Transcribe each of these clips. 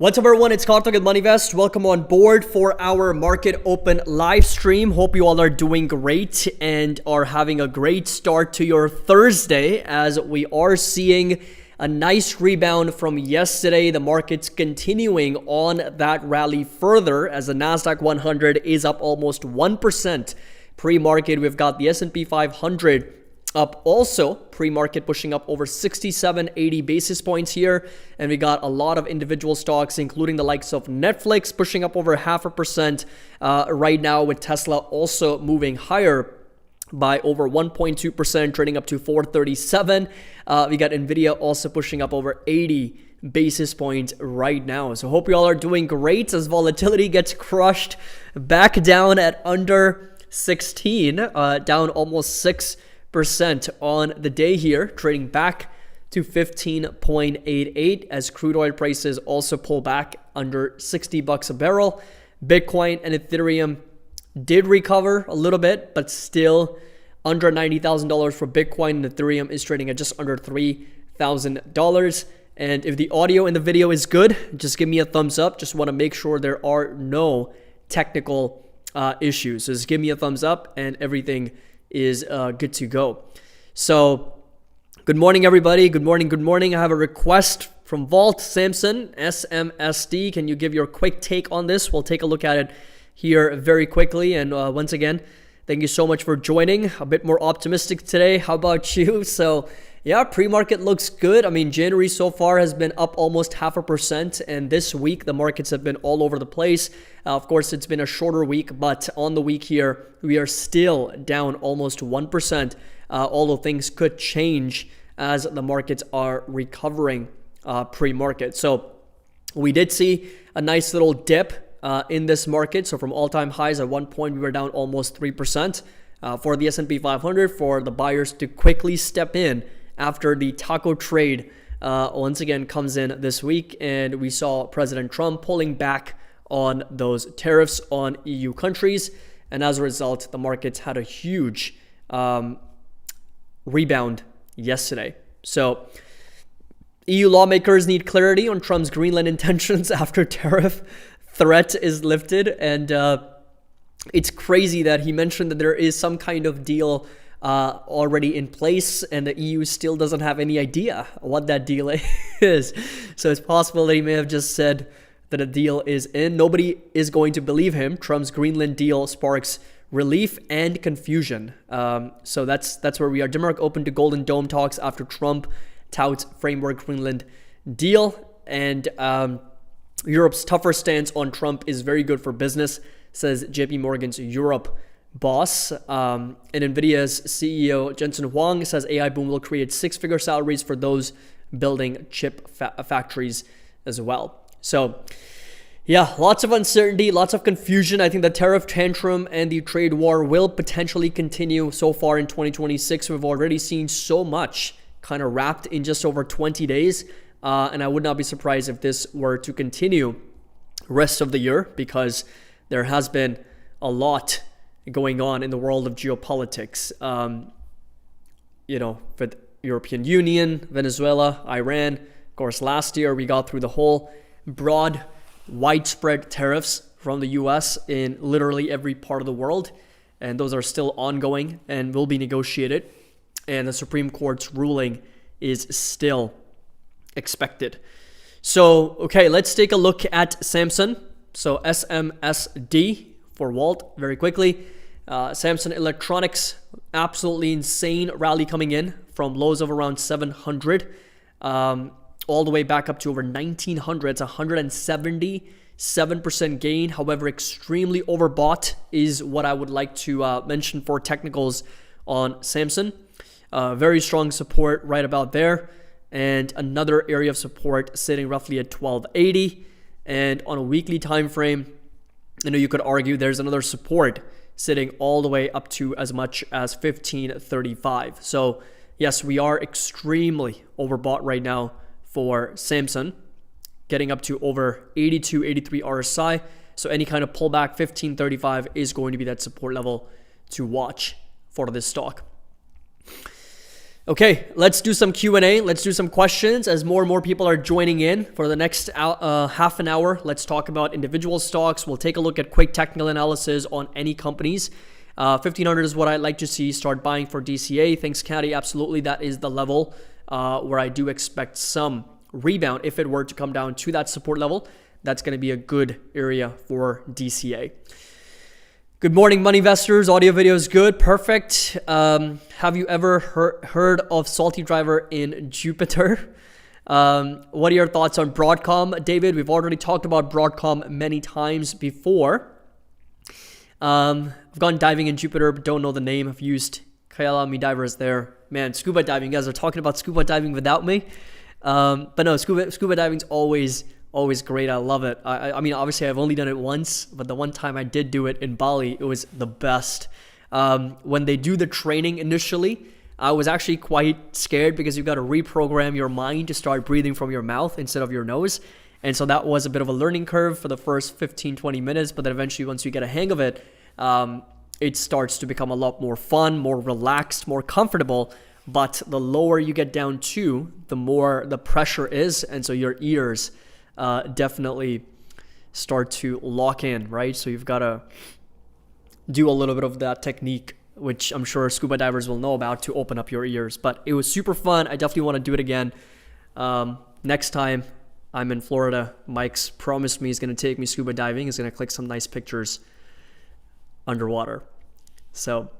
What's up everyone, it's Karthik with MoneyVest. Welcome on board for our Market Open live stream. Hope you all are doing great and are having a great start to your Thursday as we are seeing a nice rebound from yesterday. The market's continuing on that rally further as the Nasdaq 100 is up almost 1% pre-market. We've got the S&P 500 up also pre-market, pushing up over 80 basis points here. And we got a lot of individual stocks, including the likes of Netflix, pushing up over 0.5% right now, with Tesla also moving higher by over 1.2%, trading up to 437. We got Nvidia also pushing up over 80 basis points right now. So hope you all are doing great as volatility gets crushed back down at under 16, down almost 6% on the day here, trading back to 15.88 as crude oil prices also pull back under $60 a barrel. Bitcoin and Ethereum did recover a little bit, but still under $90,000 for Bitcoin, and Ethereum is trading at just under $3,000. And if the audio in the video is good, just give me a thumbs up. Just want to make sure there are no technical issues. So just give me a thumbs up and everything is good to go. So good morning everybody. Good morning. I have a request from Vault Samson SMSD. Can you give your quick take on this? We'll take a look at it here very quickly. And once again, thank you so much for joining. A bit more optimistic today. How about you? So yeah, pre-market looks good. I mean, January so far has been up almost 0.5%, and this week the markets have been all over the place. Of course, it's been a shorter week, but on the week here, we are still down almost 1%, although things could change as the markets are recovering pre-market. So we did see a nice little dip in this market. So from all-time highs at one point, we were down almost 3% for the S&P 500, for the buyers to quickly step in after the taco trade once again comes in this week. And we saw President Trump pulling back on those tariffs on EU countries. And as a result, the markets had a huge rebound yesterday. So EU lawmakers need clarity on Trump's Greenland intentions after tariff threat is lifted. And it's crazy that he mentioned that there is some kind of deal already in place, and the EU still doesn't have any idea what that deal is. So it's possible that he may have just said that a deal is in. Nobody is going to believe him. Trump's Greenland deal sparks relief and confusion. So that's where we are. Denmark open to Golden Dome talks after Trump touts framework Greenland deal. And Europe's tougher stance on Trump is very good for business, says JP Morgan's Europe boss. And Nvidia's CEO Jensen Huang says AI boom will create six-figure salaries for those building chip factories as well. So yeah, lots of uncertainty, lots of confusion. I think the tariff tantrum and the trade war will potentially continue. So far in 2026, we've already seen so much kind of wrapped in just over 20 days. And I would not be surprised if this were to continue rest of the year, because there has been a lot going on in the world of geopolitics, with European Union, Venezuela, Iran. Of course, last year we got through the whole broad, widespread tariffs from the US in literally every part of the world. And those are still ongoing and will be negotiated. And the Supreme Court's ruling is still expected. So, okay, let's take a look at Samson. So SMSD for Walt very quickly. Samsung Electronics, absolutely insane rally coming in from lows of around 700 all the way back up to over 1900. It's 177% gain. However, extremely overbought is what I would like to mention for technicals on Samsung. Very strong support right about there, and another area of support sitting roughly at 1280. And on a weekly time frame, you could argue there's another support sitting all the way up to as much as 1535. So yes, we are extremely overbought right now for Samsung, getting up to over 82, 83 RSI. So any kind of pullback, 1535 is going to be that support level to watch for this stock. Okay, let's do some Q&A. Let's do some questions as more and more people are joining in. For the next half an hour, let's talk about individual stocks. We'll take a look at quick technical analysis on any companies. 1500 is what I'd like to see. Start buying for DCA. Thanks, Caddy. Absolutely, that is the level where I do expect some rebound. If it were to come down to that support level, that's going to be a good area for DCA. Good morning, money investors. Audio video is good. Perfect. Have you ever heard of Salty Driver in Jupiter? What are your thoughts on Broadcom? David, we've already talked about Broadcom many times before. I've gone diving in Jupiter, but don't know the name. I've used Kyalami divers there. Man, scuba diving. You guys are talking about scuba diving without me. But no, scuba diving's always great. I love it. I mean, obviously, I've only done it once, but the one time I did do it in Bali, it was the best. When they do the training initially, I was actually quite scared because you've got to reprogram your mind to start breathing from your mouth instead of your nose. And so that was a bit of a learning curve for the first 15-20 minutes, but then eventually once you get a hang of it, it starts to become a lot more fun, more relaxed, more comfortable. But the lower you get down to, the more the pressure is, and so your ears definitely start to lock in, right? So you've got to do a little bit of that technique, which I'm sure scuba divers will know about, to open up your ears. But it was super fun. I definitely want to do it again. Next time I'm in Florida, Mike's promised me he's going to take me scuba diving. He's going to click some nice pictures underwater. So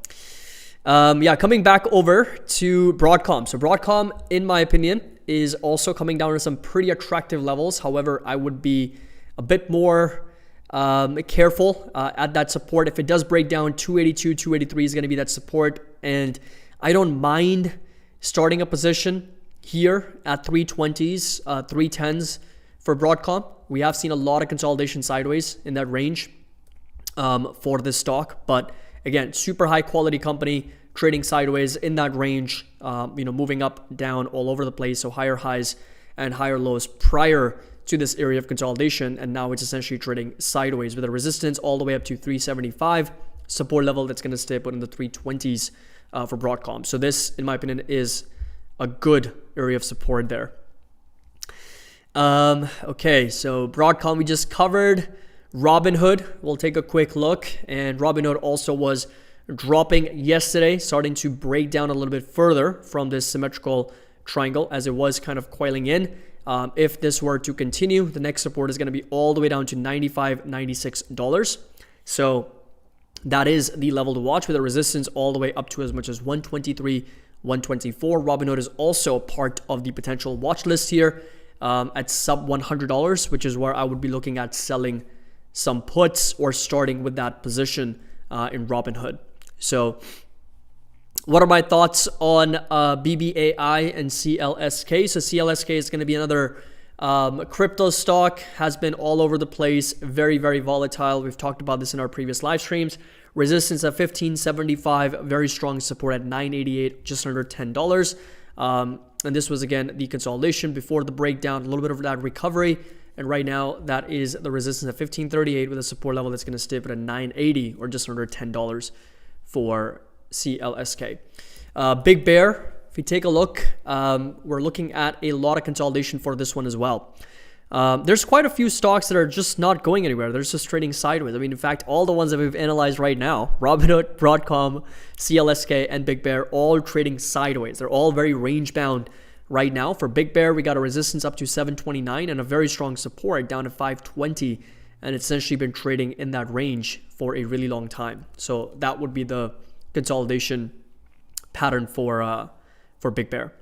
coming back over to Broadcom. So Broadcom, in my opinion, is also coming down to some pretty attractive levels. However, I would be a bit more careful at that support. If it does break down, 282, 283 is going to be that support. And I don't mind starting a position here at 320s, 310s for Broadcom. We have seen a lot of consolidation sideways in that range for this stock. But again, super high quality company, trading sideways in that range, moving up, down, all over the place. So higher highs and higher lows prior to this area of consolidation. And now it's essentially trading sideways with a resistance all the way up to 375, support level that's going to stay put in the 320s for Broadcom. So this, in my opinion, is a good area of support there. Okay, so Broadcom we just covered. Robinhood, we'll take a quick look. And Robinhood also was dropping yesterday, starting to break down a little bit further from this symmetrical triangle as it was kind of coiling in. If this were to continue, the next support is going to be all the way down to $95, $96. So that is the level to watch, with a resistance all the way up to as much as 123, 124. Robinhood is also part of the potential watch list here at sub $100, which is where I would be looking at selling some puts or starting with that position in Robinhood. So what are my thoughts on BBAI and CLSK? So CLSK is going to be another crypto stock, has been all over the place, very, very volatile. We've talked about this in our previous live streams. Resistance at 1575, very strong support at 988, just under $10. And this was, again, the consolidation before the breakdown, a little bit of that recovery. And right now, that is the resistance at 1538 with a support level that's going to stay put at 980 or just under $10 for CLSK. Big Bear, if you take a look, we're looking at a lot of consolidation for this one as well. There's quite a few stocks that are just not going anywhere. They're just trading sideways. I mean, in fact, all the ones that we've analyzed right now, Robinhood, Broadcom, CLSK, and Big Bear, all trading sideways. They're all very range bound right now. For Big Bear, we got a resistance up to 729 and a very strong support down to 520. And it's essentially been trading in that range for a really long time. So that would be the consolidation pattern for Big Bear.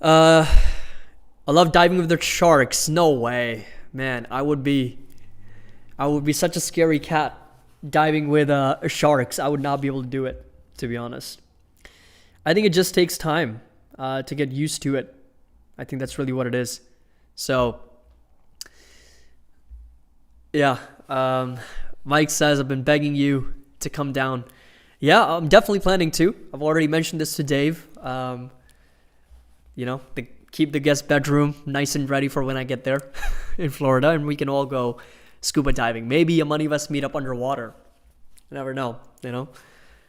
I love diving with the sharks. No way, man. I would be such a scary cat diving with sharks. I would not be able to do it, to be honest. I think it just takes time to get used to it. I think that's really what it is. So yeah, Mike says, I've been begging you to come down. Yeah, I'm definitely planning to. I've already mentioned this to Dave. Keep the guest bedroom nice and ready for when I get there in Florida, and we can all go scuba diving. Maybe a Money Vest meetup underwater. You never know,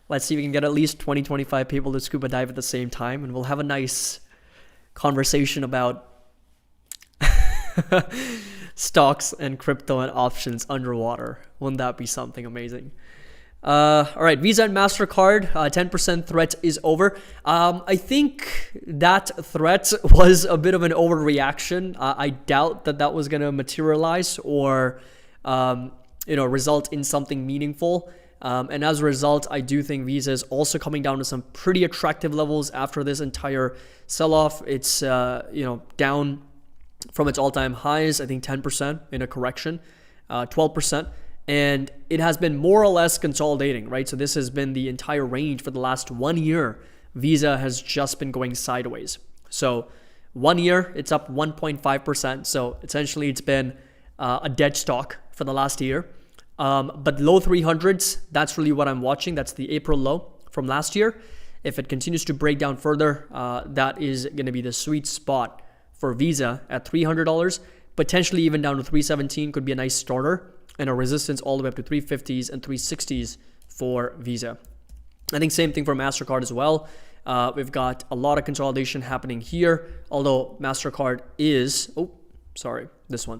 Let's see if we can get at least 20, 25 people to scuba dive at the same time, and we'll have a nice conversation about stocks and crypto and options underwater. Wouldn't that be something amazing? All right, Visa and MasterCard, 10% threat is over. I think that threat was a bit of an overreaction. I doubt that was going to materialize or, result in something meaningful. And as a result, I do think Visa is also coming down to some pretty attractive levels after this entire sell-off. It's, down from its all-time highs, I think 10% in a correction, 12%. And it has been more or less consolidating, right? So this has been the entire range for the last 1 year. Visa has just been going sideways. So 1 year, it's up 1.5%. So essentially, it's been a dead stock for the last year. But low 300s, that's really what I'm watching. That's the April low from last year. If it continues to break down further, that is going to be the sweet spot for Visa at $300. Potentially even down to 317 could be a nice starter. And a resistance all the way up to 350s and 360s for Visa. I think same thing for MasterCard as well. We've got a lot of consolidation happening here, although MasterCard is, this one.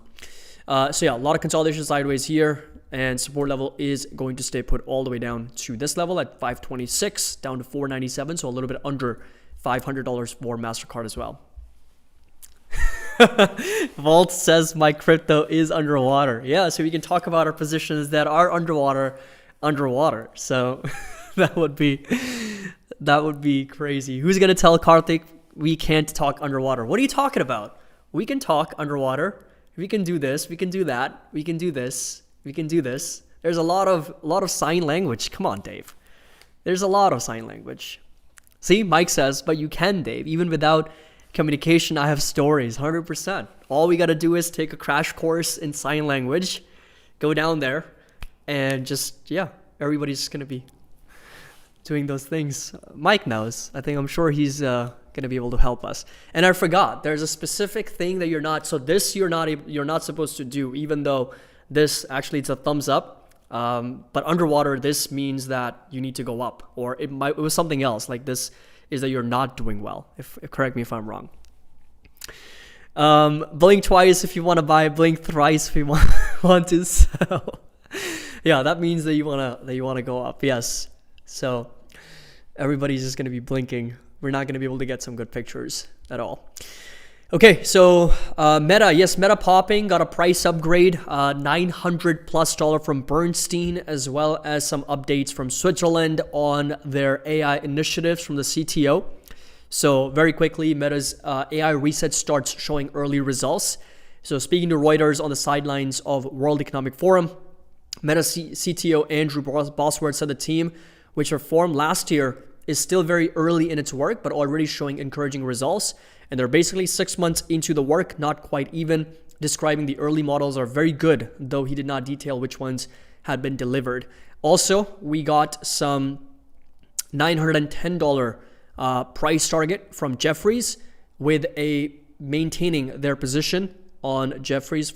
A lot of consolidation sideways here, and support level is going to stay put all the way down to this level at 526, down to 497, so a little bit under $500 for MasterCard as well. Vault says my crypto is underwater. Yeah, so we can talk about our positions that are underwater. So that would be crazy. Who's gonna tell Karthik we can't talk underwater? What are you talking about? We can talk underwater. We can do this. We can do that. We can do this. We can do this. There's a lot of sign language. Come on, Dave. There's a lot of sign language. See, Mike says, but you can, Dave, even without communication. I have stories, 100%. All we got to do is take a crash course in sign language, go down there, and everybody's just going to be doing those things. Mike knows. I'm sure he's going to be able to help us. And I forgot, there's a specific thing that you're not supposed to do, even though this actually it's a thumbs up. But underwater, this means that you need to go up, or it was something else. Like this is that you're not doing well. Correct me if I'm wrong. Blink twice if you want to buy, blink thrice if you want to sell. Yeah, that means that you wanna go up. Yes. So everybody's just gonna be blinking. We're not gonna be able to get some good pictures at all. Okay, so Meta popping, got a price upgrade, $900+ from Bernstein, as well as some updates from Switzerland on their AI initiatives from the CTO. So very quickly, Meta's AI reset starts showing early results. So speaking to Reuters on the sidelines of World Economic Forum, Meta CTO Andrew Bosworth said the team, which were formed last year, is still very early in its work, but already showing encouraging results. And they're basically 6 months into the work, not quite even, describing the early models are very good, though he did not detail which ones had been delivered. Also, we got some $910 price target from Jefferies, with a maintaining their position on Jefferies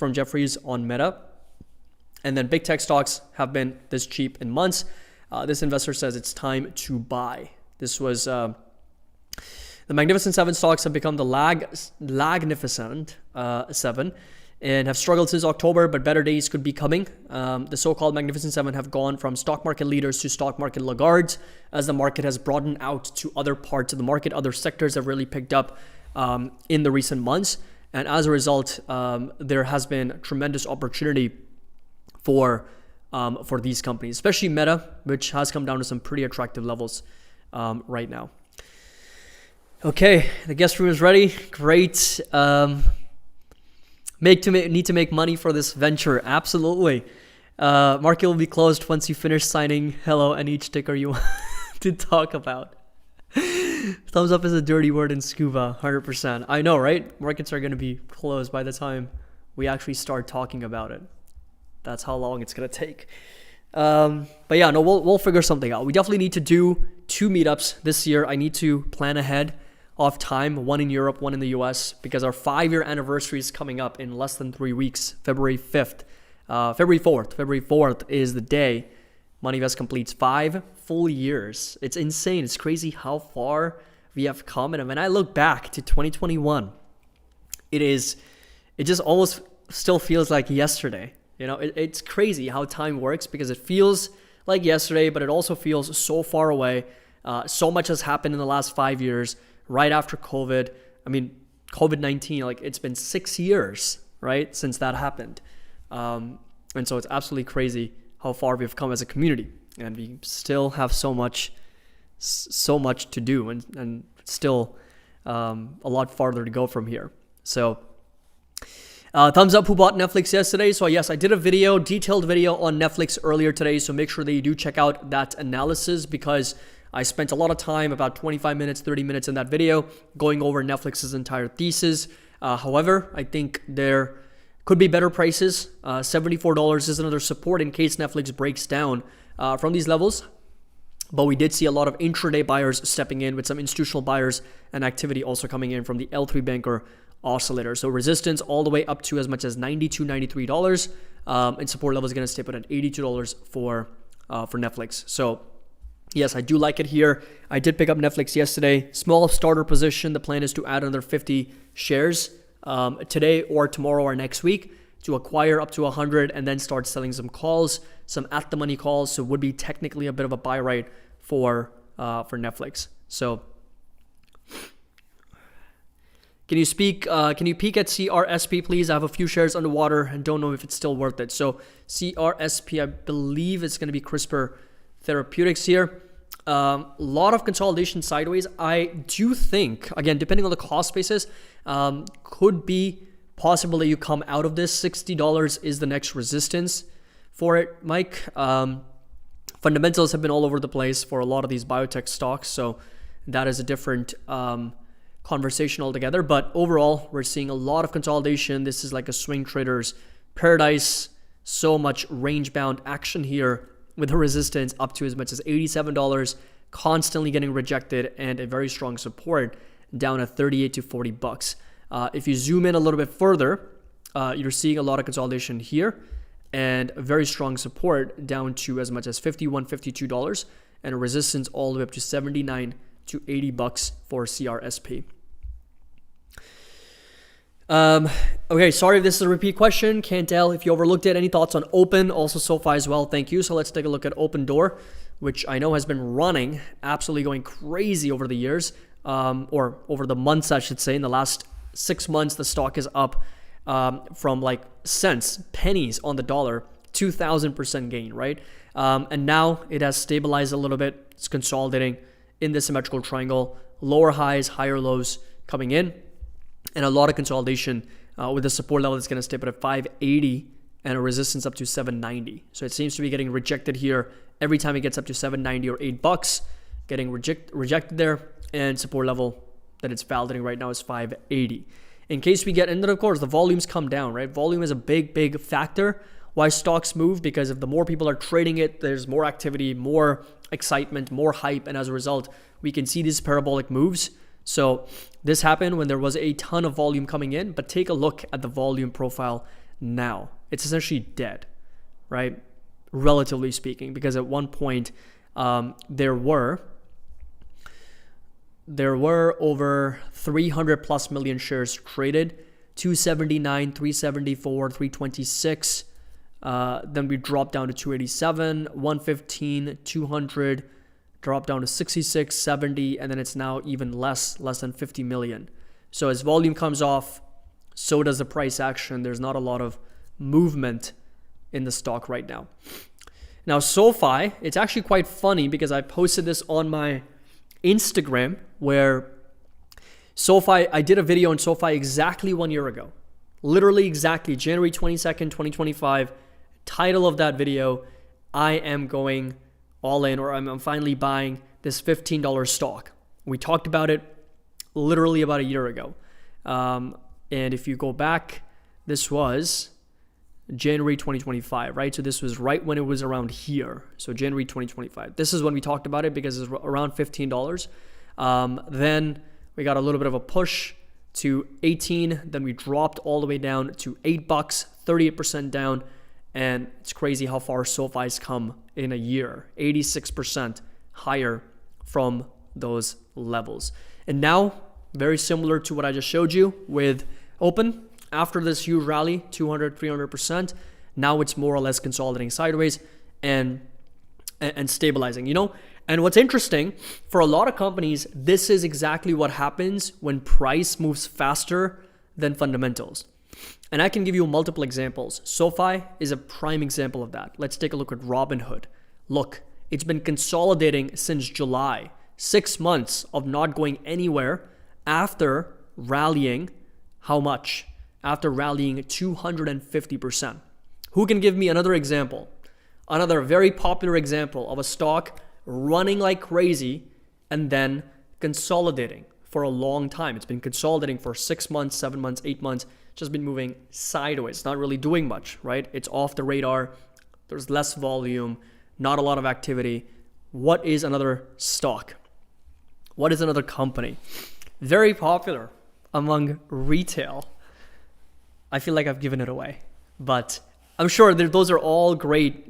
on Meta. And then big tech stocks have been this cheap in months. This investor says it's time to buy. This was the Magnificent Seven stocks have become the Lagnificent Seven and have struggled since October, but better days could be coming. The so-called Magnificent Seven have gone from stock market leaders to stock market laggards as the market has broadened out to other parts of the market. Other sectors have really picked up in the recent months. And as a result, there has been tremendous opportunity for these companies, especially Meta, which has come down to some pretty attractive levels right now. Okay, the guest room is ready. Great. Need to make money for this venture. Absolutely. Market will be closed once you finish signing hello and each ticker you want to talk about. Thumbs up is a dirty word in scuba, 100%. I know, right? Markets are going to be closed by the time we actually start talking about it. That's how long it's going to take. But yeah, no, we'll figure something out. We definitely need to do 2 meetups this year. I need to plan ahead of time, one in Europe, one in the US, because our 5-year anniversary is coming up in less than 3 weeks, February 4th. February 4th is the day MoneyVest completes 5 full years. It's insane. It's crazy how far we have come. And when I look back to 2021, it just almost still feels like yesterday. It's crazy how time works, because it feels like yesterday, but it also feels so far away. So much has happened in the last 5 years, right after COVID. I mean, COVID-19, like it's been 6 years, right, since that happened. And so it's absolutely crazy how far we've come as a community, and we still have so much to do, and still a lot farther to go from here. So thumbs up who bought Netflix yesterday. So yes, I did a detailed video on Netflix earlier today, so make sure that you do check out that analysis, because I spent a lot of time, about 25 minutes, 30 minutes in that video, going over Netflix's entire thesis. However, I think there could be better prices. $74 is another support in case Netflix breaks down from these levels. But we did see a lot of intraday buyers stepping in, with some institutional buyers and activity also coming in from the L3 banker oscillator. So resistance all the way up to as much as $92, $93. And support level is going to stay put at $82 for Netflix. So yes, I do like it here. I did pick up Netflix yesterday. Small starter position. The plan is to add another 50 shares today or tomorrow or next week to acquire up to 100, and then start selling some calls, some at the money calls. So it would be technically a bit of a buy right for Netflix. So can you peek at CRSP, please? I have a few shares underwater and don't know if it's still worth it. So CRSP, I believe it's going to be CRISPR Therapeutics here. A lot of consolidation sideways. I do think, again, depending on the cost basis, could be possible that you come out of this. $60 is the next resistance for it, Mike. Fundamentals have been all over the place for a lot of these biotech stocks, so that is a different conversation altogether. But overall, we're seeing a lot of consolidation. This is like a swing trader's paradise. So much range-bound action here, with a resistance up to as much as $87, constantly getting rejected, and a very strong support down at $38 to $40. If you zoom in a little bit further, you're seeing a lot of consolidation here, and a very strong support down to as much as $51, $52, and a resistance all the way up to $79 to $80 for CRSP. Okay, sorry if this is a repeat question. Can't tell if you overlooked it. Any thoughts on Open? Also SoFi as well. Thank you. So let's take a look at OpenDoor, which I know has been running, absolutely going crazy over the years, or over the months, I should say. In the last 6 months, the stock is up from like cents, pennies on the dollar, 2,000% gain, right? And now it has stabilized a little bit. It's consolidating in the symmetrical triangle, lower highs, higher lows coming in, and a lot of consolidation with a support level that's going to stay at 580 and a resistance up to 790. So it seems to be getting rejected here every time it gets up to 790 or $8, getting rejected there, and support level that it's validating right now is 580. In case we get, and then of course the volumes come down, right? Volume is a big factor why stocks move, because if the more people are trading it, there's more activity, more excitement, more hype, and as a result, we can see these parabolic moves. So this happened when there was a ton of volume coming in, but take a look at the volume profile now. It's essentially dead, right? Relatively speaking, because at one point there were over 300 plus million shares traded, 279, 374, 326. Then we dropped down to 287, 115, 200, dropped down to 66, 70, and then it's now even less than 50 million. So as volume comes off, so does the price action. There's not a lot of movement in the stock right now. Now SoFi, it's actually quite funny because I posted this on my Instagram, where SoFi, I did a video on SoFi exactly 1 year ago. Literally exactly, January 22nd, 2025. Title of that video, I am going all in, or I'm finally buying this $15 stock. We talked about it literally about a year ago. And if you go back, this was January 2025, right? So this was right when it was around here. So January 2025. This is when we talked about it because it's around $15. Then we got a little bit of a push to 18. Then we dropped all the way down to $8, 38% down. And it's crazy how far SoFi's come in a year. 86% higher from those levels. And now, very similar to what I just showed you with Open, after this huge rally, 200, 300%, now it's more or less consolidating sideways and stabilizing, you know? And what's interesting, for a lot of companies, this is exactly what happens when price moves faster than fundamentals. And I can give you multiple examples. SoFi is a prime example of that. Let's take a look at Robinhood. Look, it's been consolidating since July. 6 months of not going anywhere after rallying how much? After rallying 250%. Who can give me another example? Another very popular example of a stock running like crazy and then consolidating for a long time. It's been consolidating for 6 months, 7 months, 8 months, just been moving sideways. It's not really doing much, right? It's off the radar. There's less volume, not a lot of activity. What is another stock? What is another company? Very popular among retail. I feel like I've given it away, but I'm sure those are all great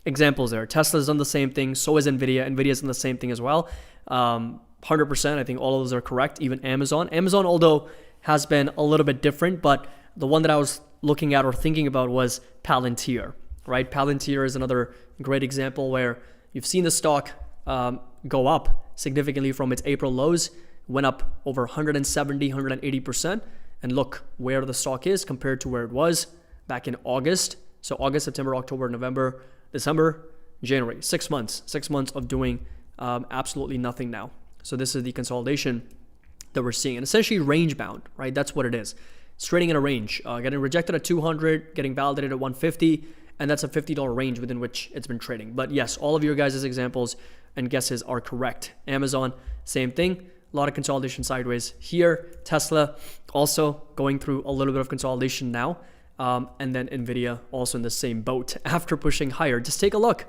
examples there. Tesla's done the same thing. So is NVIDIA. NVIDIA's done the same thing as well. 100%. I think all of those are correct. Even Amazon. Amazon, although, has been a little bit different, but the one that I was looking at or thinking about was Palantir, right? Palantir is another great example where you've seen the stock go up significantly from its April lows, went up over 170, 180%. And look where the stock is compared to where it was back in August. So August, September, October, November, December, January. 6 months. 6 months of doing absolutely nothing now. So this is the consolidation that we're seeing. And essentially range bound, right? That's what it is. It's trading in a range. Getting rejected at 200, getting validated at 150. And that's a $50 range within which it's been trading. But yes, all of your guys' examples and guesses are correct. Amazon, same thing. A lot of consolidation sideways here. Tesla also going through a little bit of consolidation now. And then NVIDIA also in the same boat after pushing higher. Just take a look.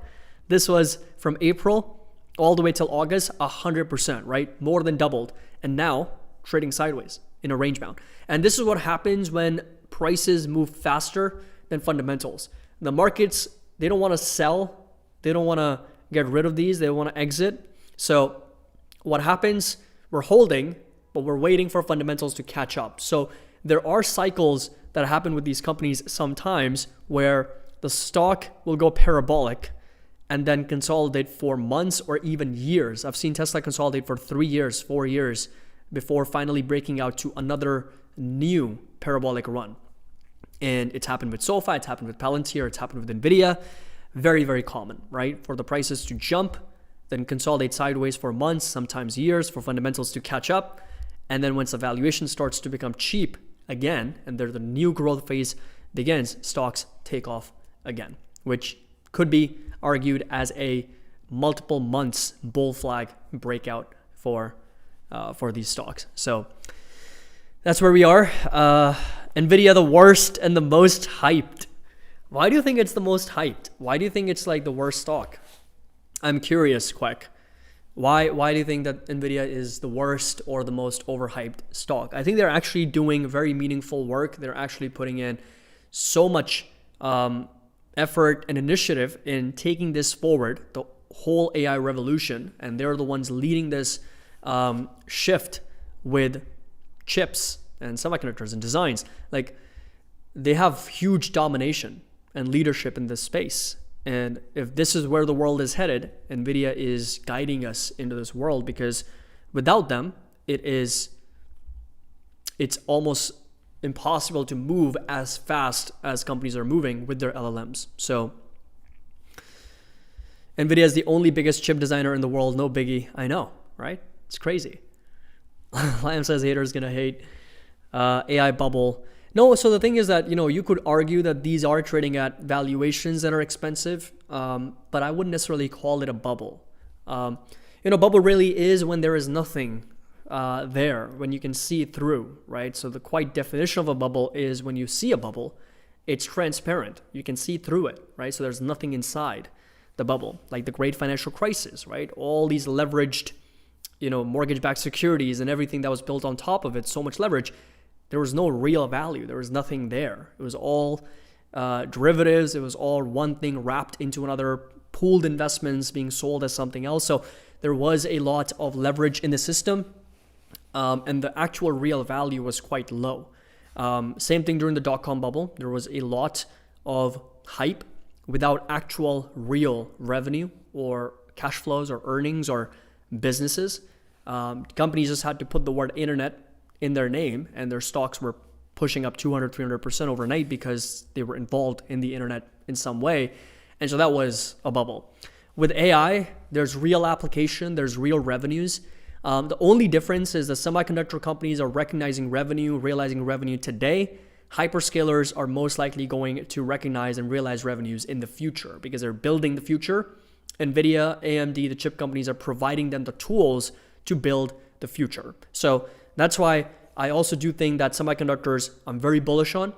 This was from April all the way till August, 100%, right? More than doubled. And now trading sideways in a range bound. And this is what happens when prices move faster than fundamentals. The markets, they don't want to sell. They don't want to get rid of these. They want to exit. So what happens? We're holding, but we're waiting for fundamentals to catch up. So there are cycles that happen with these companies sometimes where the stock will go parabolic and then consolidate for months or even years. I've seen Tesla consolidate for 3 years, 4 years before finally breaking out to another new parabolic run. And it's happened with SoFi, it's happened with Palantir, it's happened with NVIDIA. Very, very common, right? For the prices to jump, then consolidate sideways for months, sometimes years, for fundamentals to catch up. And then once the valuation starts to become cheap again, and the new growth phase begins, stocks take off again, which could be argued as a multiple months bull flag breakout for these stocks. So that's where we are. NVIDIA, the worst and the most hyped. Why do you think it's the most hyped? Why do you think it's like the worst stock? I'm curious, Quack. Why do you think that NVIDIA is the worst or the most overhyped stock? I think they're actually doing very meaningful work. They're actually putting in so much effort and initiative in taking this forward, the whole AI revolution, and they're the ones leading this shift with chips and semiconductors and designs. Like, they have huge domination and leadership in this space. And if this is where the world is headed, NVIDIA is guiding us into this world, because without them, it's almost impossible to move as fast as companies are moving with their LLMs. So NVIDIA is the only biggest chip designer in the world. No biggie. I know, right? It's crazy. Liam says haters gonna hate. AI bubble. No, so the thing is that, you could argue that these are trading at valuations that are expensive, but I wouldn't necessarily call it a bubble. Bubble really is when there is nothing there, when you can see it through, right? So the quite definition of a bubble is when you see a bubble, it's transparent. You can see through it, right? So there's nothing inside the bubble, like the great financial crisis, right? All these leveraged, mortgage-backed securities and everything that was built on top of it, so much leverage. There was no real value. There was nothing there. It was all derivatives. It was all one thing wrapped into another pooled investments being sold as something else. So there was a lot of leverage in the system, and the actual real value was quite low. Same thing during the dot-com bubble. There was a lot of hype without actual real revenue or cash flows or earnings or businesses. Companies just had to put the word internet in their name, and their stocks were pushing up 200-300% overnight because they were involved in the internet in some way. And so that was a bubble. With AI, there's real application, there's real revenues. The only difference is the semiconductor companies are recognizing revenue, realizing revenue today. Hyperscalers are most likely going to recognize and realize revenues in the future because they're building the future. NVIDIA, AMD, the chip companies are providing them the tools to build the future. So that's why I also do think that semiconductors I'm very bullish on,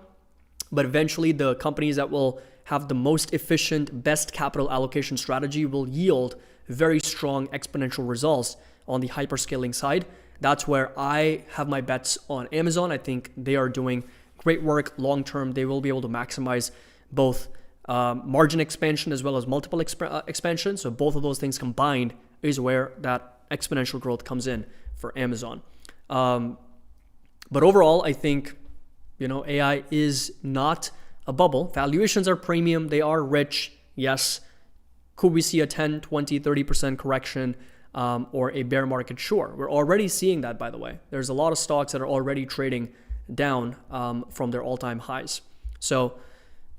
but eventually the companies that will have the most efficient, best capital allocation strategy will yield very strong exponential results on the hyperscaling side. That's where I have my bets on Amazon. I think they are doing great work long term. They will be able to maximize both margin expansion as well as multiple expansion. So both of those things combined is where that exponential growth comes in for Amazon. But overall, I think, AI is not a bubble. Valuations are premium. They are rich. Yes. Could we see a 10, 20, 30% correction or a bear market? Sure. We're already seeing that, by the way. There's a lot of stocks that are already trading down from their all-time highs. So,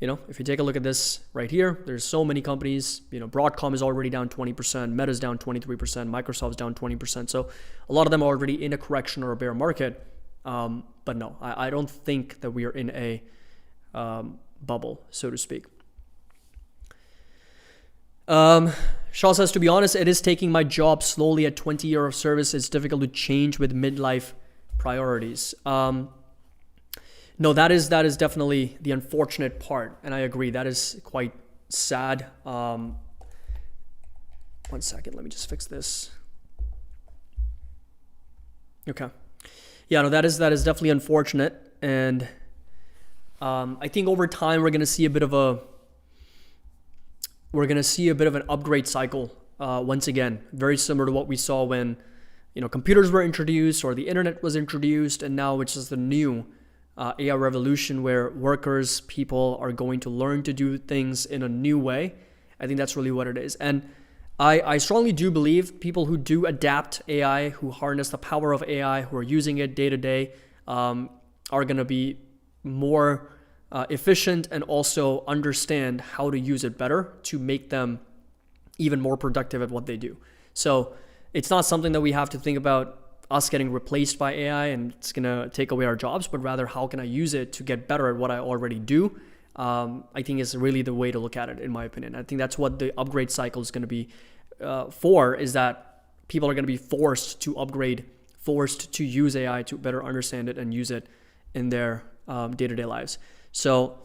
if you take a look at this right here, there's so many companies. Broadcom is already down 20%, Meta's down 23%, Microsoft's down 20%. So a lot of them are already in a correction or a bear market. But no, I don't think that we are in a bubble, so to speak. Shaw says, to be honest, it is taking my job slowly at 20 years of service. It's difficult to change with midlife priorities. No, that is definitely the unfortunate part. And I agree, that is quite sad. 1 second, let me just fix this. Okay. Yeah, no, that is definitely unfortunate. And I think over time we're gonna see a bit of an upgrade cycle once again, very similar to what we saw when computers were introduced or the internet was introduced, and now it's just the new AI revolution where people are going to learn to do things in a new way. I think that's really what it is. And I strongly do believe people who do adapt AI, who harness the power of AI, who are using it day to day, are going to be more efficient and also understand how to use it better to make them even more productive at what they do. So it's not something that we have to think about us getting replaced by AI and it's going to take away our jobs, but rather how can I use it to get better at what I already do? I think is really the way to look at it, in my opinion. I think that's what the upgrade cycle is going to be is that people are going to be forced to upgrade, forced to use AI to better understand it and use it in their day-to-day lives. So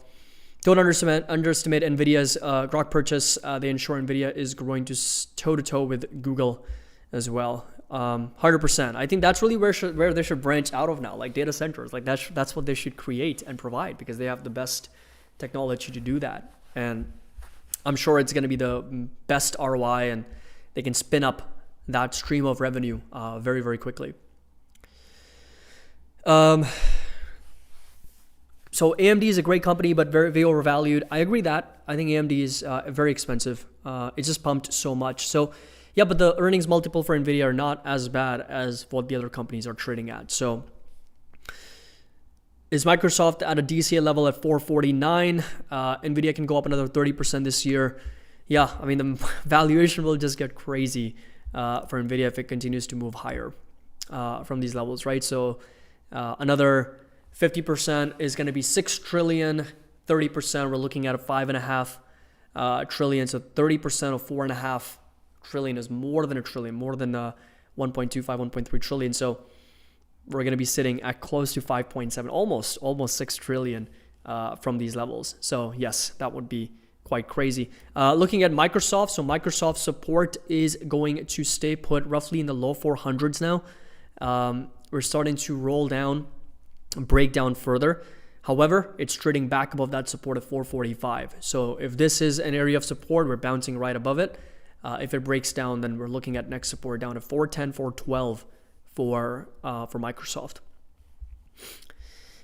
don't underestimate NVIDIA's Grok purchase. They ensure NVIDIA is going to toe-to-toe with Google as well. 100%. I think that's really where they should branch out of now, like data centers. Like that's what they should create and provide because they have the best technology to do that. And I'm sure it's going to be the best ROI and they can spin up that stream of revenue very, very quickly. So AMD is a great company, but very overvalued. I agree that. I think AMD is very expensive. It's just pumped so much. So yeah, but the earnings multiple for NVIDIA are not as bad as what the other companies are trading at. So is Microsoft at a DCA level at 449? NVIDIA can go up another 30% this year. Yeah, I mean, the valuation will just get crazy for NVIDIA if it continues to move higher from these levels, right? So another 50% is going to be 6 trillion, 30% we're looking at a 5.5 trillion. So 30% of 4.5 trillion is more than a trillion, more than 1.25, 1.3 trillion. So we're going to be sitting at close to 5.7, almost 6 trillion from these levels. So yes, that would be quite crazy. Looking at Microsoft, so Microsoft support is going to stay put roughly in the low 400s now. We're starting to break down further. However, it's trading back above that support of 445. So if this is an area of support, we're bouncing right above it. If it breaks down, then we're looking at next support down to 410, 412 for Microsoft.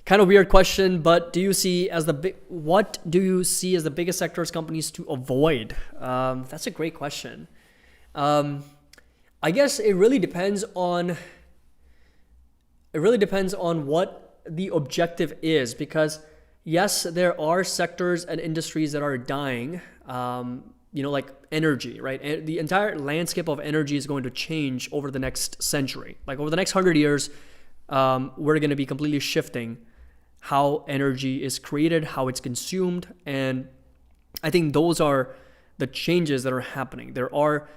Kind of weird question, but do you see as what do you see as the biggest sectors companies to avoid? That's a great question. I guess it really depends on what the objective is, because yes, there are sectors and industries that are dying. Like energy, right? The entire landscape of energy is going to change over the next century. Like over the next 100 years, we're going to be completely shifting how energy is created, how it's consumed. And I think those are the changes that are happening. There are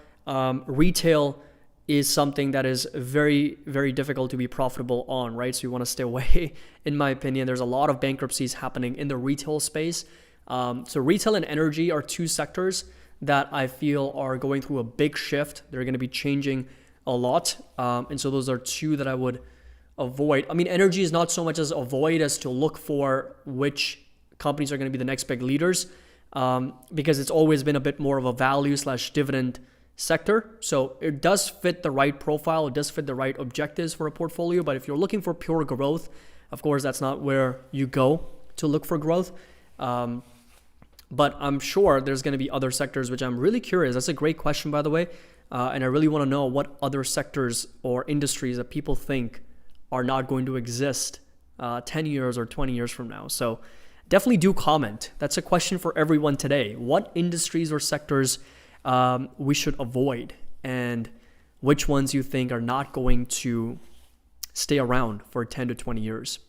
retail is something that is very, very difficult to be profitable on, right? So you want to stay away. In my opinion, there's a lot of bankruptcies happening in the retail space. So retail and energy are two sectors that I feel are going through a big shift. They're going to be changing a lot. And so those are two that I would avoid. I mean, energy is not so much as avoid as to look for which companies are going to be the next big leaders, because it's always been a bit more of a value/dividend sector. So it does fit the right profile. It does fit the right objectives for a portfolio. But if you're looking for pure growth, of course, that's not where you go to look for growth. But I'm sure there's going to be other sectors, which I'm really curious. That's a great question, by the way. And I really want to know what other sectors or industries that people think are not going to exist 10 years or 20 years from now. So definitely do comment. That's a question for everyone today. What industries or sectors we should avoid, and which ones you think are not going to stay around for 10 to 20 years.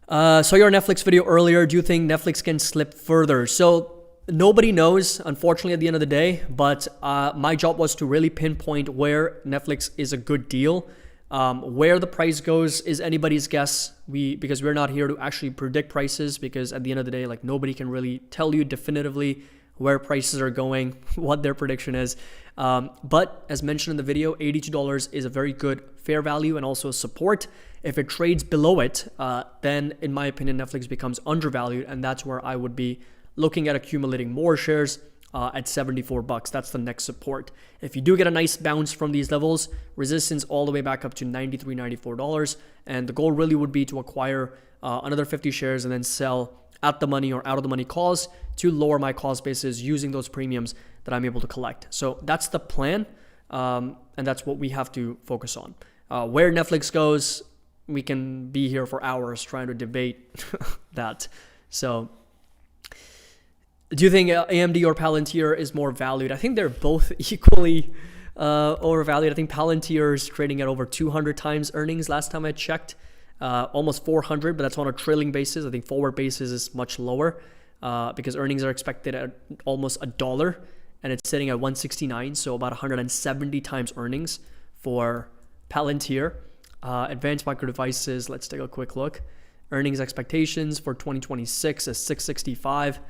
Saw your Netflix video earlier. Do you think Netflix can slip further? So nobody knows, unfortunately, at the end of the day, but my job was to really pinpoint where Netflix is a good deal. Where the price goes is anybody's guess. Because we're not here to actually predict prices, because at the end of the day, like, nobody can really tell you definitively where prices are going, what their prediction is. But as mentioned in the video, $82 is a very good fair value and also a support. If it trades below it, then in my opinion, Netflix becomes undervalued, and that's where I would be looking at accumulating more shares at $74. That's the next support. If you do get a nice bounce from these levels, resistance all the way back up to $93, $94, and the goal really would be to acquire another 50 shares and then sell at the money or out of the money calls to lower my cost basis using those premiums that I'm able to collect. So that's the plan, and that's what we have to focus on. Where Netflix goes, we can be here for hours trying to debate that. So do you think AMD or Palantir is more valued? I think they're both equally overvalued. I think Palantir is trading at over 200 times earnings last time I checked. Almost 400, but that's on a trailing basis. I think forward basis is much lower because earnings are expected at almost $1, and it's sitting at 169, so about 170 times earnings for Palantir. Advanced Micro Devices, let's take a quick look. Earnings expectations for 2026 is 665.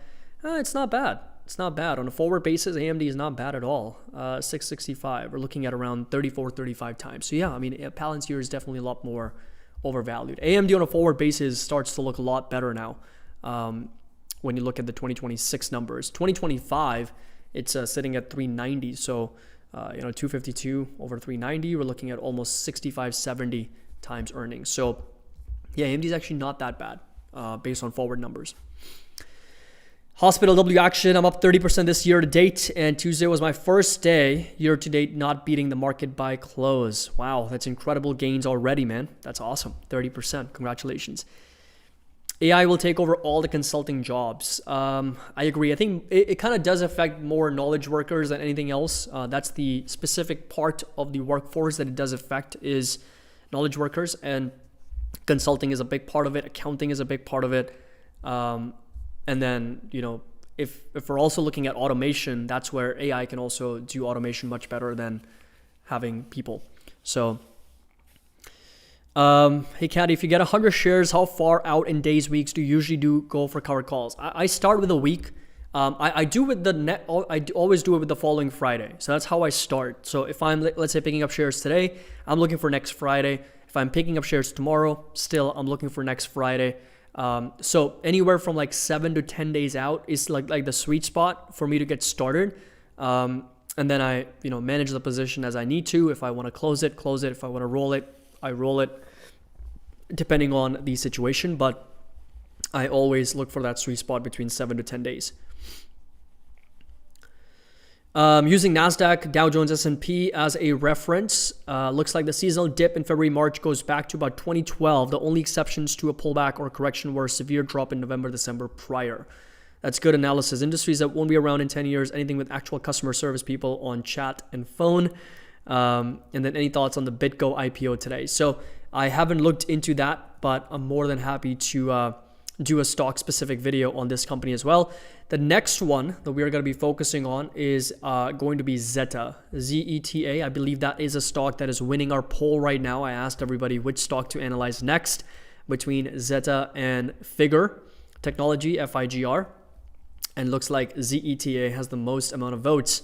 It's not bad. It's not bad. On a forward basis, AMD is not bad at all. 665. We're looking at around 34, 35 times. So yeah, I mean, Palantir is definitely a lot more overvalued. AMD on a forward basis starts to look a lot better now when you look at the 2026 numbers. 2025, it's sitting at 390. So, 252 over 390, we're looking at almost 65, 70 times earnings. So, yeah, AMD is actually not that bad based on forward numbers. Hospital W action, I'm up 30% this year to date, and Tuesday was my first day year to date not beating the market by close. Wow, that's incredible gains already, man. That's awesome. 30%. Congratulations. AI will take over all the consulting jobs. I agree. I think it kind of does affect more knowledge workers than anything else. That's the specific part of the workforce that it does affect is knowledge workers, and consulting is a big part of it. Accounting is a big part of it. And then, if we're also looking at automation, that's where AI can also do automation much better than having people. So, hey, Caddy, if you get 100 shares, how far out in days, weeks do you usually go for covered calls? I start with a week. I do with I always do it with the following Friday. So that's how I start. So if I'm, let's say, picking up shares today, I'm looking for next Friday. If I'm picking up shares tomorrow, still I'm looking for next Friday. So anywhere from like 7 to 10 days out is like the sweet spot for me to get started. And then I, manage the position as I need to. If I want to close it, close it. If I want to roll it, I roll it, depending on the situation. But I always look for that sweet spot between 7 to 10 days. Using NASDAQ, Dow Jones, S&P as a reference, looks like the seasonal dip in February, March goes back to about 2012. The only exceptions to a pullback or correction were a severe drop in November, December prior. That's good analysis. Industries that won't be around in 10 years, anything with actual customer service people on chat and phone. And then any thoughts on the BitGo IPO today? So I haven't looked into that, but I'm more than happy to do a stock specific video on this company as well. The next one that we are going to be focusing on is going to be ZETA, ZETA. I believe that is a stock that is winning our poll right now. I asked everybody which stock to analyze next between ZETA and Figure Technology, FIGR. And looks like ZETA has the most amount of votes.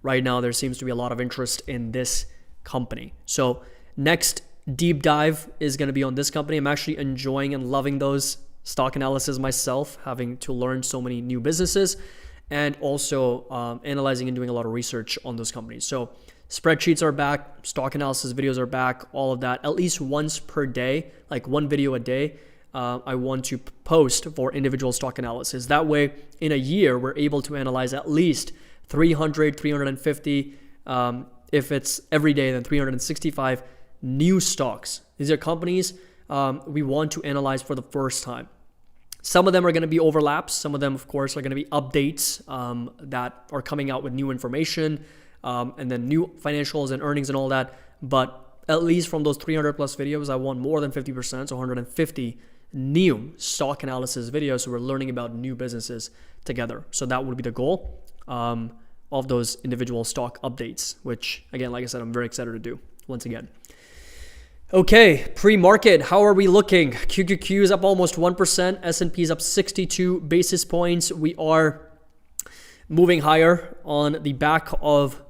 Right now, there seems to be a lot of interest in this company. So next deep dive is going to be on this company. I'm actually enjoying and loving those stock analysis myself, having to learn so many new businesses and also analyzing and doing a lot of research on those companies. So spreadsheets are back, stock analysis videos are back, all of that. At least once per day, like one video a day, I want to post for individual stock analysis. That way, in a year, we're able to analyze at least 300, 350. If it's every day, then 365 new stocks. These are companies we want to analyze for the first time. Some of them are going to be overlaps. Some of them, of course, are going to be updates that are coming out with new information and then new financials and earnings and all that. But at least from those 300 plus videos, I want more than 50%, so 150 new stock analysis videos. So we're learning about new businesses together. So that would be the goal of those individual stock updates, which again, like I said, I'm very excited to do once again. Okay, pre-market, how are we looking? QQQ is up almost 1%. S&P is up 62 basis points. We are moving higher on the back of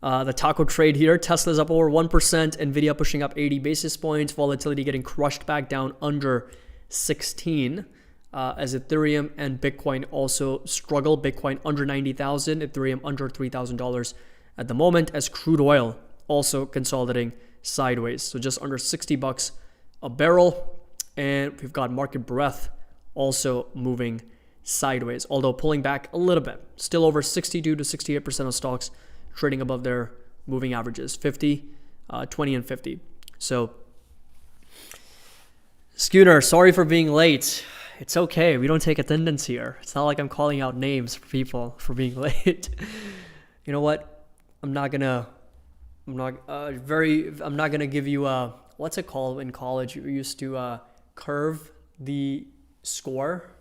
the taco trade here. Tesla's up over 1%. NVIDIA pushing up 80 basis points. Volatility getting crushed back down under 16 as Ethereum and Bitcoin also struggle. Bitcoin under 90,000, Ethereum under $3,000 at the moment, as crude oil also consolidating sideways. So just under 60 bucks a barrel. And we've got market breadth also moving sideways, although pulling back a little bit. Still over 62 to 68% of stocks trading above their moving averages, 50, 20, and 50. So Schooner, sorry for being late. It's okay. We don't take attendance here. It's not like I'm calling out names for people for being late. You know what? I'm not gonna give you what's it called in college? You used to curve the score,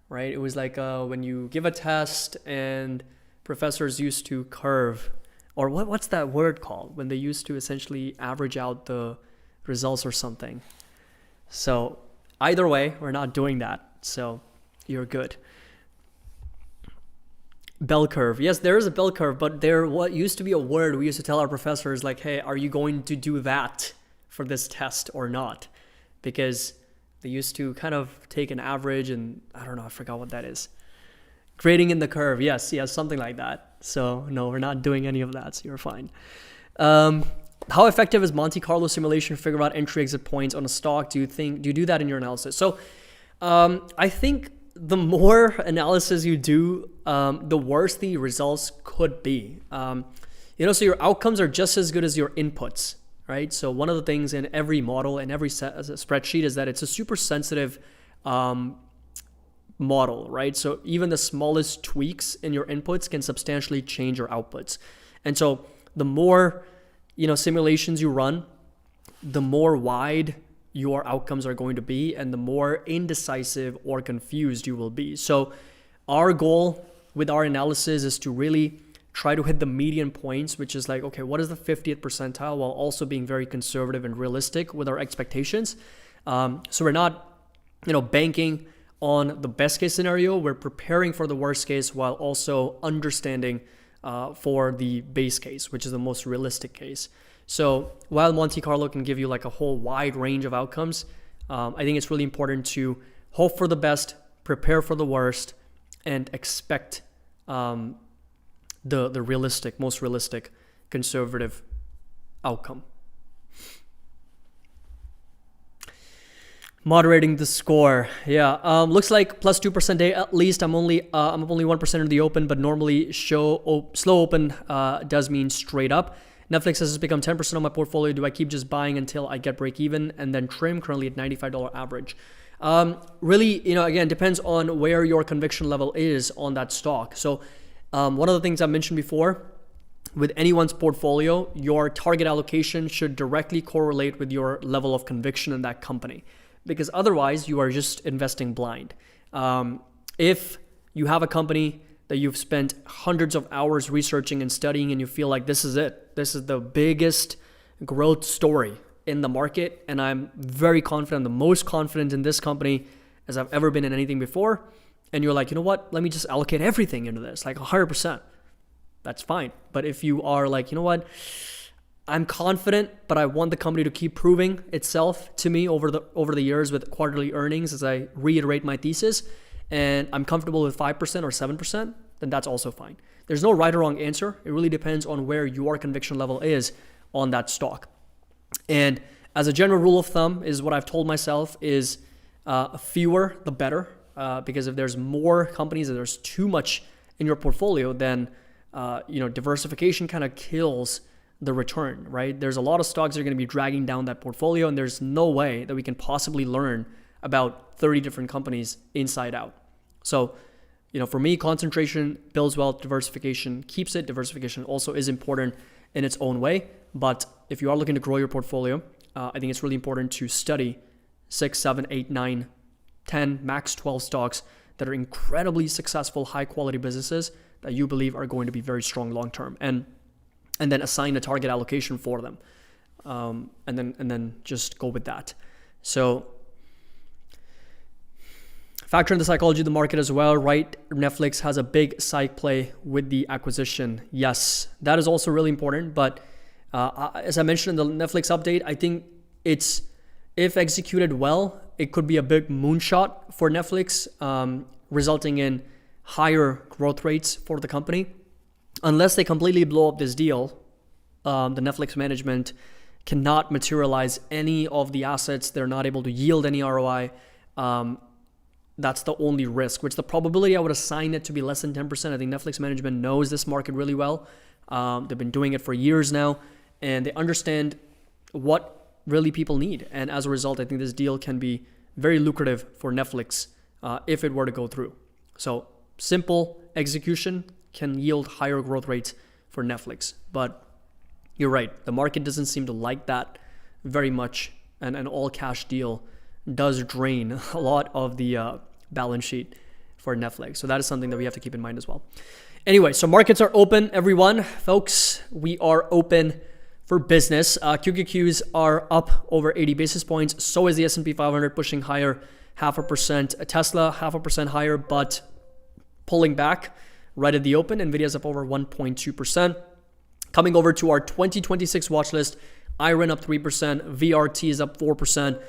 right? It was like when you give a test and professors used to curve, or what's that word called? When they used to essentially average out the results or something. So either way, we're not doing that. So you're good. Bell curve. Yes, there is a bell curve, but what used to be a word we used to tell our professors, like, hey, are you going to do that for this test or not? Because they used to kind of take an average and I don't know, I forgot what that is. Grading in the curve. Yes, something like that. So no, we're not doing any of that. So you're fine. How effective is Monte Carlo simulation to figure out entry exit points on a stock? Do you do that in your analysis? So I think the more analysis you do, the worse the results could be. So your outcomes are just as good as your inputs, right? So one of the things in every model and every spreadsheet is that it's a super sensitive model, right? So even the smallest tweaks in your inputs can substantially change your outputs. And so the more simulations you run, the more wide your outcomes are going to be and the more indecisive or confused you will be. So our goal with our analysis is to really try to hit the median points, which is like, okay, what is the 50th percentile, while also being very conservative and realistic with our expectations. So we're not, banking on the best case scenario. We're preparing for the worst case while also understanding for the base case, which is the most realistic case. So while Monte Carlo can give you like a whole wide range of outcomes, I think it's really important to hope for the best, prepare for the worst, and expect the most realistic, conservative outcome. Moderating the score, yeah. Looks like plus 2% day at least. I'm only 1% in the open, but normally slow open does mean straight up. Netflix has become 10% of my portfolio. Do I keep just buying until I get break even and then trim? Currently at $95 average. Really, again, depends on where your conviction level is on that stock. So one of the things I mentioned before, with anyone's portfolio, your target allocation should directly correlate with your level of conviction in that company, because otherwise you are just investing blind. If you have a company that you've spent hundreds of hours researching and studying and you feel like this is it, this is the biggest growth story in the market, and I'm very confident, the most confident in this company as I've ever been in anything before, and you're like, you know what, let me just allocate everything into this, like 100%, that's fine. But if you are like, you know what, I'm confident, but I want the company to keep proving itself to me over the years with quarterly earnings as I reiterate my thesis, and I'm comfortable with 5% or 7%, then that's also fine. There's no right or wrong answer. It really depends on where your conviction level is on that stock. And as a general rule of thumb is what I've told myself is fewer the better, because if there's more companies, if there's too much in your portfolio, then diversification kind of kills the return, right? There's a lot of stocks that are going to be dragging down that portfolio, and there's no way that we can possibly learn about 30 different companies inside out. So, for me, concentration builds wealth, diversification keeps it. Diversification also is important in its own way. But if you are looking to grow your portfolio, I think it's really important to study 6, 7, 8, 9, 10, max 12 stocks that are incredibly successful, high quality businesses that you believe are going to be very strong long term, and then assign a target allocation for them, and then just go with that. So factor in the psychology of the market as well, right? Netflix has a big psych play with the acquisition. Yes, that is also really important. But as I mentioned in the Netflix update, I think if executed well, it could be a big moonshot for Netflix, resulting in higher growth rates for the company. Unless they completely blow up this deal, the Netflix management cannot materialize any of the assets. They're not able to yield any ROI. That's the only risk, which the probability I would assign it to be less than 10%. I think Netflix management knows this market really well. They've been doing it for years now, and they understand what really people need. And as a result, I think this deal can be very lucrative for Netflix if it were to go through. So simple execution can yield higher growth rates for Netflix. But you're right, the market doesn't seem to like that very much, and an all-cash deal does drain a lot of the balance sheet for Netflix. So that is something that we have to keep in mind as well. Anyway, so markets are open, everyone. Folks, we are open for business. QQQs are up over 80 basis points. So is the S&P 500 pushing higher, 0.5%. Tesla, 0.5% higher, but pulling back right at the open. Nvidia's up over 1.2%. Coming over to our 2026 watch list, IREN up 3%, VRT is up 4%.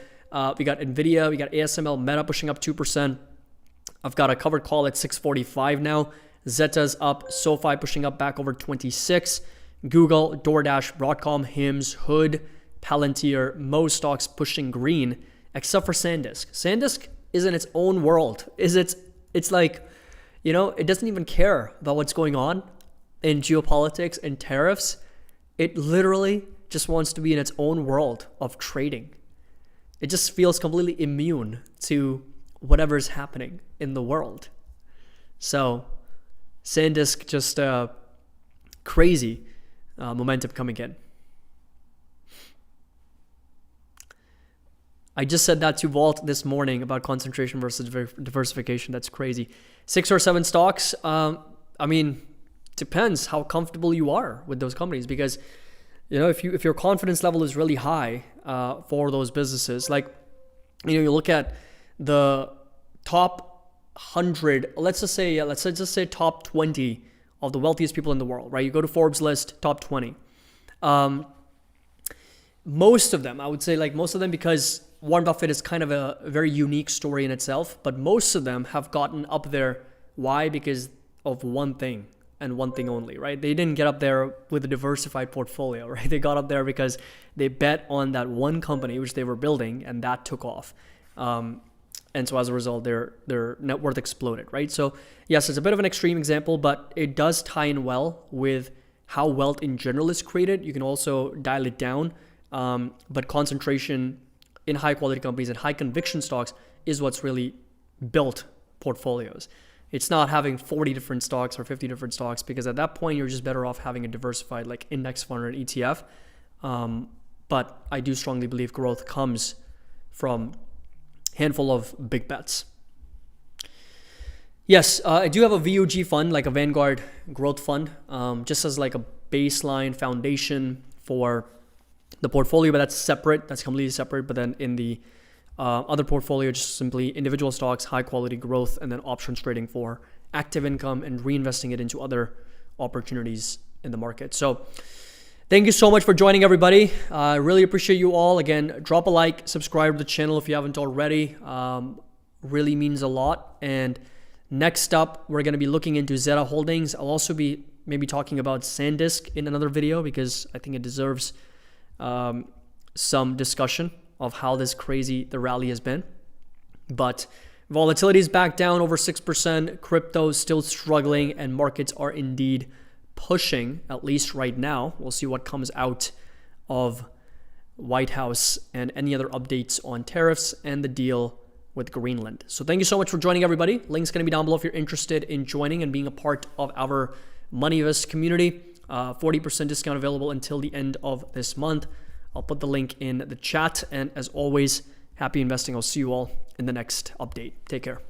We got Nvidia, we got ASML, Meta pushing up 2%. I've got a covered call at 645 now. ZETA's up, SoFi pushing up back over 26. Google, DoorDash, Broadcom, HIMS, Hood, Palantir, most stocks pushing green, except for SanDisk. SanDisk is in its own world. It's like, it doesn't even care about what's going on in geopolitics and tariffs. It literally just wants to be in its own world of trading. It just feels completely immune to whatever's happening in the world. So SanDisk, just crazy momentum coming in. I just said that to Vault this morning about concentration versus diversification. That's crazy. 6 or 7 stocks. Depends how comfortable you are with those companies, because if your confidence level is really high for those businesses, like you look at the top 100, let's just say top 20 of the wealthiest people in the world, right? You go to Forbes list, top 20. most of them, I would say like most of them, because Warren Buffett is kind of a very unique story in itself, but most of them have gotten up there. Why? Because of one thing and one thing only, right? They didn't get up there with a diversified portfolio, right? They got up there because they bet on that one company which they were building, and that took off. And so as a result, their net worth exploded, right? So yes, it's a bit of an extreme example, but it does tie in well with how wealth in general is created. You can also dial it down, but concentration in high quality companies and high conviction stocks is what's really built portfolios. It's not having 40 different stocks or 50 different stocks, because at that point you're just better off having a diversified like index fund or an ETF. But I do strongly believe growth comes from handful of big bets. Yes, I do have a VOG fund, like a Vanguard growth fund, just as like a baseline foundation for the portfolio, but that's separate. That's completely separate. But then in the other portfolio, just simply individual stocks, high quality growth, and then options trading for active income and reinvesting it into other opportunities in the market. So thank you so much for joining, everybody. I really appreciate you all. Again, drop a like, subscribe to the channel if you haven't already. Really means a lot. And next up, we're going to be looking into ZETA Holdings. I'll also be maybe talking about SanDisk in another video, because I think it deserves some discussion of how this crazy the rally has been. But volatility is back down over 6%. Crypto is still struggling, and markets are indeed pushing, at least right now. We'll see what comes out of White House and any other updates on tariffs and the deal with Greenland. So thank you so much for joining, everybody. Link's going to be down below if you're interested in joining and being a part of our MoneyVest community. 40% discount available until the end of this month. I'll put the link in the chat. And as always, happy investing. I'll see you all in the next update. Take care.